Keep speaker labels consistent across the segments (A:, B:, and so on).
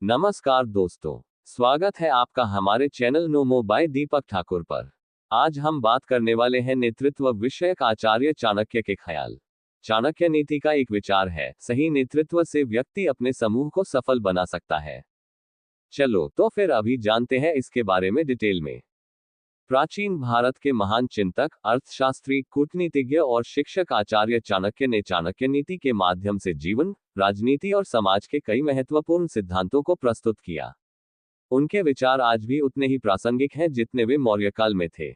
A: नमस्कार दोस्तों, स्वागत है आपका हमारे चैनल नोमो बाय दीपक ठाकुर पर। आज हम बात करने वाले हैं नेतृत्व विषयक आचार्य चाणक्य के ख्याल। चाणक्य नीति का एक विचार है, सही नेतृत्व से व्यक्ति अपने समूह को सफल बना सकता है। चलो तो फिर अभी जानते हैं इसके बारे में डिटेल में। प्राचीन भारत के महान चिंतक, अर्थशास्त्री, कूटनीतिज्ञ और शिक्षक आचार्य चाणक्य ने चाणक्य नीति के माध्यम से जीवन, राजनीति और समाज के कई महत्वपूर्ण सिद्धांतों को प्रस्तुत किया। उनके विचार आज भी उतने ही प्रासंगिक हैं जितने वे मौर्यकाल में थे।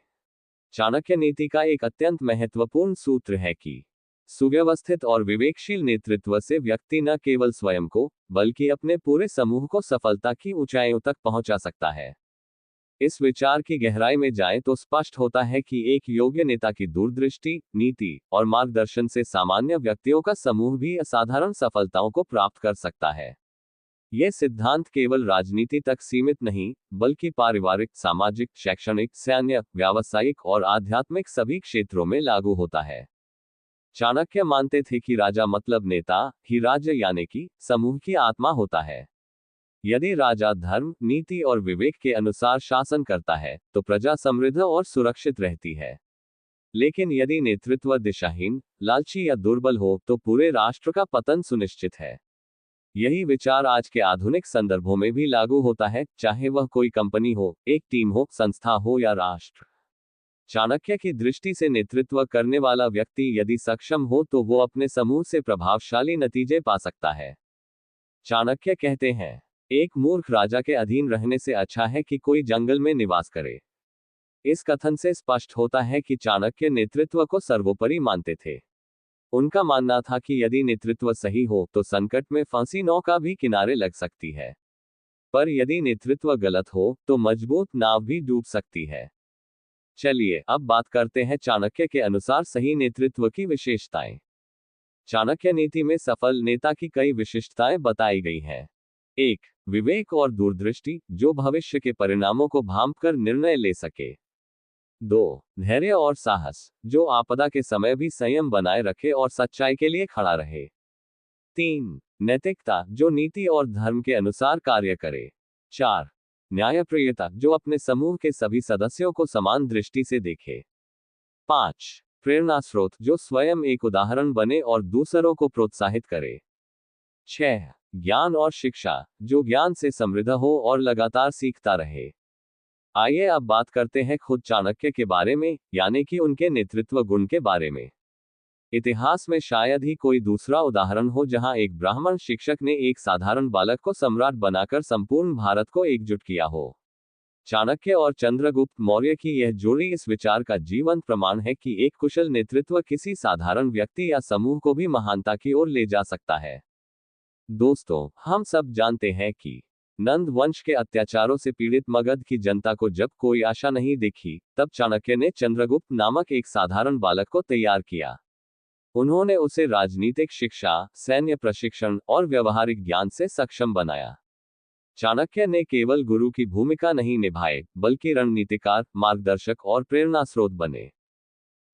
A: चाणक्य नीति का एक अत्यंत महत्वपूर्ण सूत्र है कि सुव्यवस्थित और विवेकशील नेतृत्व से व्यक्ति न केवल स्वयं को, बल्कि अपने पूरे समूह को सफलता की ऊंचाइयों तक पहुंचा सकता है। इस विचार की गहराई में जाएं तो स्पष्ट होता है कि एक योग्य नेता की दूरदृष्टि, नीति और मार्गदर्शन से सामान्य व्यक्तियों का समूह भी असाधारण सफलताओं को प्राप्त कर सकता है। यह सिद्धांत केवल राजनीति तक सीमित नहीं, बल्कि पारिवारिक, सामाजिक, शैक्षणिक, सैन्य, व्यावसायिक और आध्यात्मिक सभी क्षेत्रों में लागू होता है। चाणक्य मानते थे कि राजा मतलब नेता ही राज्य यानी कि समूह की आत्मा होता है। यदि राजा धर्म, नीति और विवेक के अनुसार शासन करता है, तो प्रजा समृद्ध और सुरक्षित रहती है। लेकिन यदि नेतृत्व दिशाहीन, लालची या दुर्बल हो, तो पूरे राष्ट्र का पतन सुनिश्चित है। यही विचार आज के आधुनिक संदर्भों में भी लागू होता है, चाहे वह कोई कंपनी हो, एक टीम हो, संस्था हो या राष्ट्र। चाणक्य की दृष्टि से नेतृत्व करने वाला व्यक्ति यदि सक्षम हो तो वो अपने समूह से प्रभावशाली नतीजे पा सकता है। चाणक्य कहते हैं, एक मूर्ख राजा के अधीन रहने से अच्छा है कि कोई जंगल में निवास करे। इस कथन से स्पष्ट होता है कि चाणक्य नेतृत्व को सर्वोपरि मानते थे। उनका मानना था कि यदि नेतृत्व सही हो तो संकट में फंसी नौका भी किनारे लग सकती है, पर यदि नेतृत्व गलत हो तो मजबूत नाव भी डूब सकती है। चलिए अब बात करते हैं चाणक्य के अनुसार सही नेतृत्व की विशेषताएं। चाणक्य नीति में सफल नेता की कई विशिष्टताएं बताई गई हैं। 1. विवेक और दूरदृष्टि, जो भविष्य के परिणामों को भांपकर निर्णय ले सके। 2. धैर्य और साहस, जो आपदा के समय भी संयम बनाए रखे और सच्चाई के लिए खड़ा रहे। 3. नैतिकता, जो नीति और धर्म के अनुसार कार्य करे। 4. न्यायप्रियता, जो अपने समूह के सभी सदस्यों को समान दृष्टि से देखे। 5. प्रेरणा स्रोत, जो स्वयं एक उदाहरण बने और दूसरों को प्रोत्साहित करे। 6. ज्ञान और शिक्षा, जो ज्ञान से समृद्ध हो और लगातार सीखता रहे। आइए अब बात करते हैं खुद चाणक्य के बारे में, यानी कि उनके नेतृत्व गुण के बारे में। इतिहास में शायद ही कोई दूसरा उदाहरण हो जहां एक ब्राह्मण शिक्षक ने एक साधारण बालक को सम्राट बनाकर संपूर्ण भारत को एकजुट किया हो। चाणक्य और चंद्रगुप्त मौर्य की यह जोड़ी इस विचार का जीवंत प्रमाण है कि एक कुशल नेतृत्व किसी साधारण व्यक्ति या समूह को भी महानता की ओर ले जा सकता है। दोस्तों, हम सब जानते हैं कि नंद वंश के अत्याचारों से पीड़ित मगध की जनता को जब कोई आशा नहीं दिखी, तब चाणक्य ने चंद्रगुप्त नामक एक साधारण बालक को तैयार किया। उन्होंने उसे राजनीतिक शिक्षा, सैन्य प्रशिक्षण और व्यवहारिक ज्ञान से सक्षम बनाया। चाणक्य ने केवल गुरु की भूमिका नहीं निभाई, बल्कि रणनीतिकार, मार्गदर्शक और प्रेरणा स्रोत बने।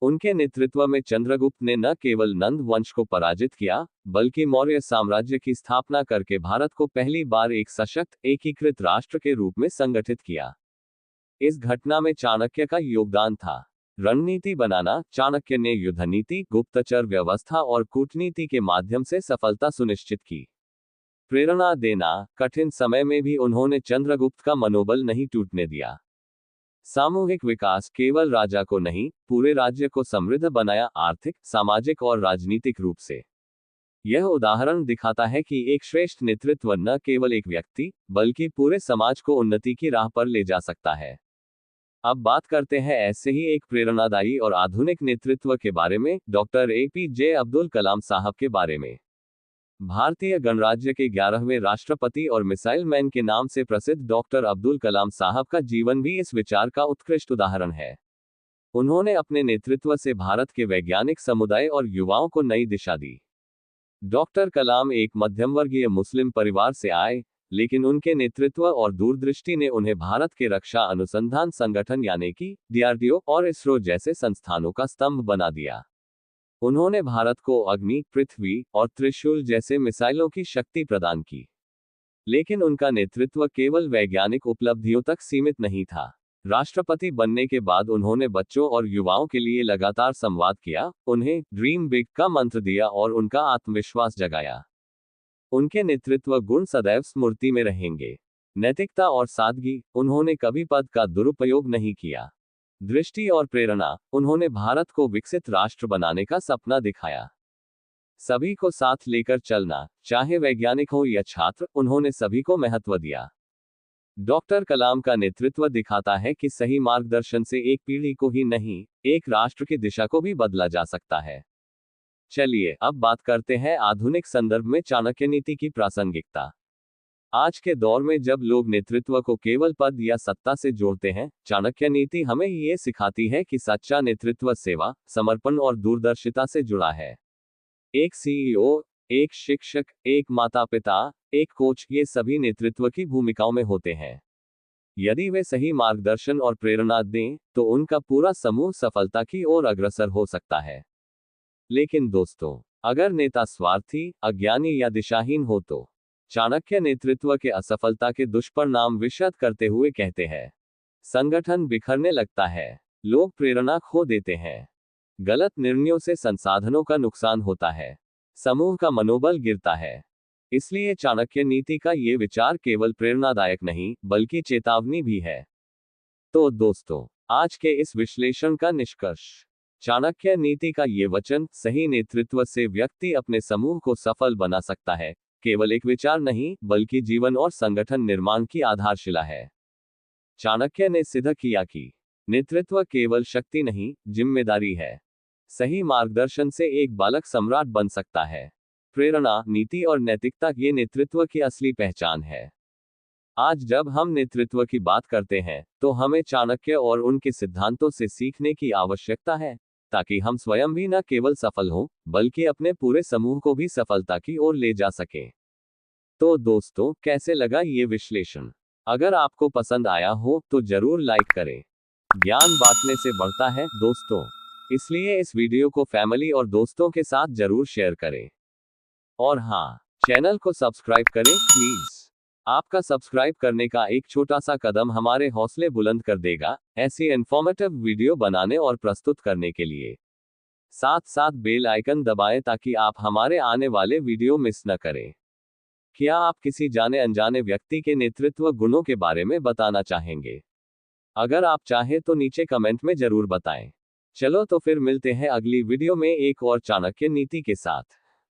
A: उनके नेतृत्व में चंद्रगुप्त ने न केवल नंद वंश को पराजित किया, बल्कि मौर्य साम्राज्य की स्थापना करके भारत को पहली बार एक सशक्त, एकीकृत राष्ट्र के रूप में संगठित किया। इस घटना में चाणक्य का योगदान था। रणनीति बनाना, चाणक्य ने युद्ध नीति, गुप्तचर व्यवस्था और कूटनीति के माध्यम से सफलता सुनिश्चित की। प्रेरणा देना, कठिन समय में भी उन्होंने चंद्रगुप्त का मनोबल नहीं टूटने दिया। सामूहिक विकास, केवल राजा को नहीं, पूरे राज्य को समृद्ध बनाया, आर्थिक, सामाजिक और राजनीतिक रूप से। यह उदाहरण दिखाता है कि एक श्रेष्ठ नेतृत्व न केवल एक व्यक्ति, बल्कि पूरे समाज को उन्नति की राह पर ले जा सकता है। अब बात करते हैं ऐसे ही एक प्रेरणादायी और आधुनिक नेतृत्व के बारे में, डॉक्टर APJ अब्दुल कलाम साहब के बारे में। भारतीय गणराज्य के 11वें राष्ट्रपति और मिसाइल मैन के नाम से प्रसिद्ध डॉक्टर अब्दुल कलाम साहब का जीवन भी इस विचार का उत्कृष्ट उदाहरण है। उन्होंने अपने नेतृत्व से भारत के वैज्ञानिक समुदाय और युवाओं को नई दिशा दी। डॉक्टर कलाम एक मध्यमवर्गीय मुस्लिम परिवार से आए, लेकिन उनके नेतृत्व और दूरदृष्टि ने उन्हें भारत के रक्षा अनुसंधान संगठन यानी कि DRDO और इसरो जैसे संस्थानों का स्तंभ बना दिया। उन्होंने भारत को अग्नि, पृथ्वी और त्रिशूल जैसे मिसाइलों की शक्ति प्रदान की। लेकिन उनका नेतृत्व केवल वैज्ञानिक उपलब्धियों तक सीमित नहीं था। राष्ट्रपति बनने के बाद उन्होंने बच्चों और युवाओं के लिए लगातार संवाद किया, उन्हें ड्रीम बिग का मंत्र दिया और उनका आत्मविश्वास जगाया। उनके नेतृत्व गुण सदैव स्मृति में रहेंगे। नैतिकता और सादगी, उन्होंने कभी पद का दुरुपयोग नहीं किया। दृष्टि और प्रेरणा, उन्होंने भारत को विकसित राष्ट्र बनाने का सपना दिखाया। सभी को साथ लेकर चलना, चाहे वैज्ञानिक हो या छात्र, उन्होंने सभी को महत्व दिया। डॉक्टर कलाम का नेतृत्व दिखाता है कि सही मार्गदर्शन से एक पीढ़ी को ही नहीं, एक राष्ट्र की दिशा को भी बदला जा सकता है। चलिए अब बात करते हैं आधुनिक संदर्भ में चाणक्य नीति की प्रासंगिकता। आज के दौर में जब लोग नेतृत्व को केवल पद या सत्ता से जोड़ते हैं, चाणक्य नीति हमें ये सिखाती है कि सच्चा नेतृत्व सेवा, समर्पण और दूरदर्शिता से जुड़ा है। एक सीईओ, एक शिक्षक, एक माता पिता, एक कोच, ये सभी नेतृत्व की भूमिकाओं में होते हैं। यदि वे सही मार्गदर्शन और प्रेरणा दें, तो उनका पूरा समूह सफलता की ओर अग्रसर हो सकता है। लेकिन दोस्तों, अगर नेता स्वार्थी, अज्ञानी या दिशाहीन हो तो चाणक्य नेतृत्व के असफलता के दुष्परिणाम विशद करते हुए कहते हैं। संगठन बिखरने लगता है, लोग प्रेरणा खो देते हैं, गलत निर्णयों से संसाधनों का नुकसान होता है, समूह का मनोबल गिरता है। इसलिए चाणक्य नीति का ये विचार केवल प्रेरणादायक नहीं, बल्कि चेतावनी भी है। तो दोस्तों, आज के इस विश्लेषण का निष्कर्ष, चाणक्य नीति का ये वचन, सही नेतृत्व से व्यक्ति अपने समूह को सफल बना सकता है, केवल एक विचार नहीं, बल्कि जीवन और संगठन निर्माण की आधारशिला है। चाणक्य ने सिद्ध किया कि नेतृत्व केवल शक्ति नहीं, जिम्मेदारी है। सही मार्गदर्शन से एक बालक सम्राट बन सकता है। प्रेरणा, नीति और नैतिकता ये नेतृत्व की असली पहचान है। आज जब हम नेतृत्व की बात करते हैं, तो हमें चाणक्य और उनके सिद्धांतों से सीखने की आवश्यकता है, ताकि हम स्वयं भी न केवल सफल हों, बल्कि अपने पूरे समूह को भी सफलता की ओर ले जा सकें। तो दोस्तों, कैसे लगा ये विश्लेषण? अगर आपको पसंद आया हो तो जरूर लाइक करें। ज्ञान बांटने से बढ़ता है दोस्तों, इसलिए इस वीडियो को फैमिली और दोस्तों के साथ जरूर शेयर करें। और हाँ, चैनल को सब्सक्राइब करें प्लीज। आपका सब्सक्राइब करने का एक छोटा सा कदम हमारे हौसले बुलंद कर देगा, ऐसी इन्फॉर्मेटिव वीडियो बनाने और प्रस्तुत करने के लिए। साथ साथ बेल आइकन दबाएं ताकि आप हमारे आने वाले वीडियो मिस न करें। क्या आप किसी जाने अनजाने व्यक्ति के नेतृत्व गुणों के बारे में बताना चाहेंगे? अगर आप चाहें तो नीचे कमेंट में जरूर बताएं। चलो तो फिर मिलते हैं अगली वीडियो में एक और चाणक्य नीति के साथ।